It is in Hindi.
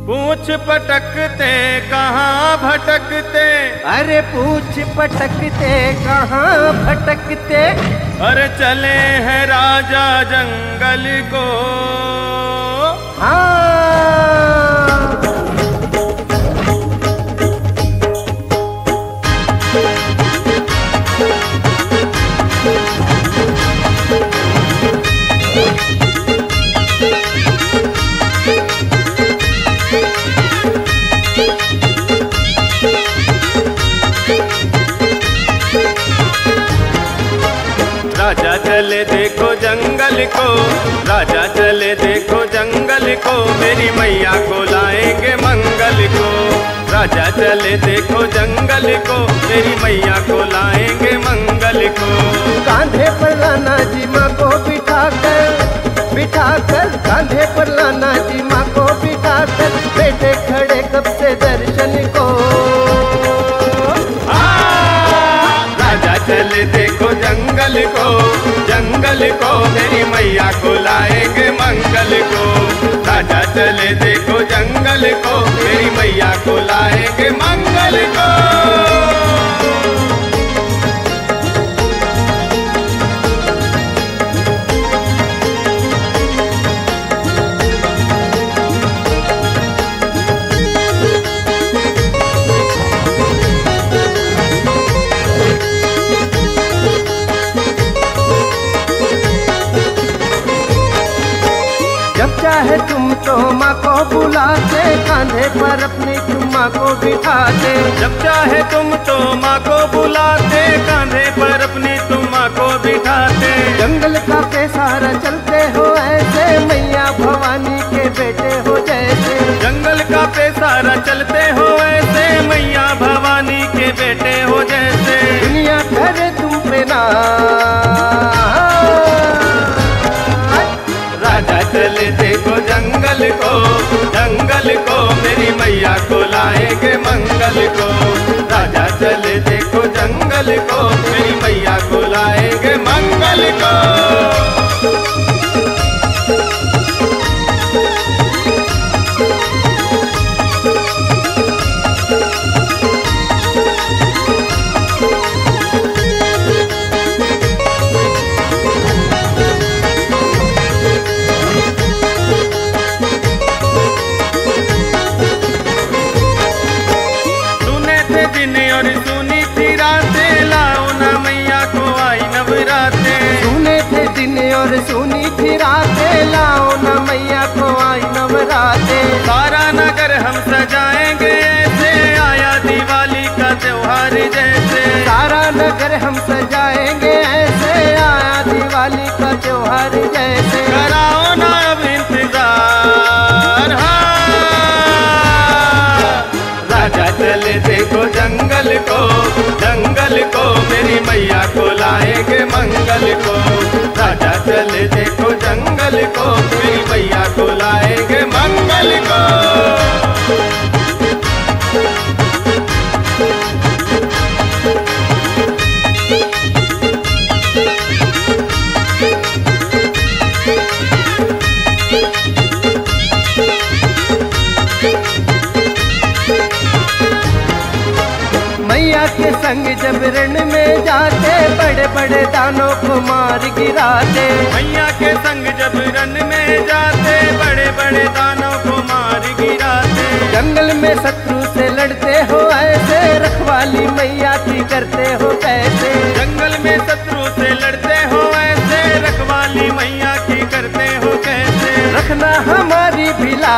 पूछ पटकते कहाँ भटकते, अरे पूछ पटकते कहाँ भटकते, अरे चले हैं राजा जंगल को। हाँ राजा चले देखो जंगल को, राजा चले देखो जंगल को, मेरी मैया को लाएंगे मंगल को। राजा चले देखो जंगल को, मेरी मैया को लाएंगे मंगल को। कांधे पर लाना जी माँ को बिठाकर, बिठाकर कांधे पर लाना जी माँ को बिठाकर, बेटे खड़े कब से दर्शन को। राजा चले देखो जंगल को, जंगल को, मेरी मैया को लाएंगे मंगल को। राजा चले देखो जंगल को, मेरी मैया को लाएंगे मंगल को। जब चाहे तुम तो माँ को बुलाते, कांधे पर अपनी तुम माँ को बिठाते। जब चाहे तुम तो माँ को बुलाते, कांधे पर अपनी तुम माँ को बिठाते। जंगल का पेसारा चलते हो ऐसे, मैया भवानी के बेटे हो जैसे। जंगल का पेसारा चलते हो ऐसे, मैया भवानी के बेटे हो जैसे। दुनिया करे तुम पे ना। राजा चले देखो जंगल को, जंगल को, मेरी मैया को लाएंगे मंगल को। राजा चले देखो जंगल को, मेरी मैया को लाएंगे मंगल को। और सुनी थी रातें, लाओ ना मैया को आई नवरातें। सुने थे दिन और सुनी थी रातें, लाओ ना मैया को आई नवरातें। सारा नगर हम सजाएंगे ऐसे, आया दिवाली का त्योहार जैसे। सारा नगर हम सजाएंगे ऐसे, आया दिवाली का त्योहार जैसे। कराओ ना अब इंतजार। हाँ राजा चले देखो जंगल को, जंगल को, मेरी मैया को लाएंगे मंगल को। राजा चले देखो जंगल को, मेरी मैया को लाएंगे मंगल को। मैया के संग जब रण में जाते, बड़े बड़े दानों को मार गिराते। मैया के संग जब रण में जाते, बड़े बड़े दानों को मार गिराते। जंगल में शत्रु से लड़ते हो ऐसे, रखवाली मैया की करते हो कैसे। जंगल में शत्रु से लड़ते हो ऐसे, रखवाली मैया की करते हो कैसे। रखना हमारी भिला।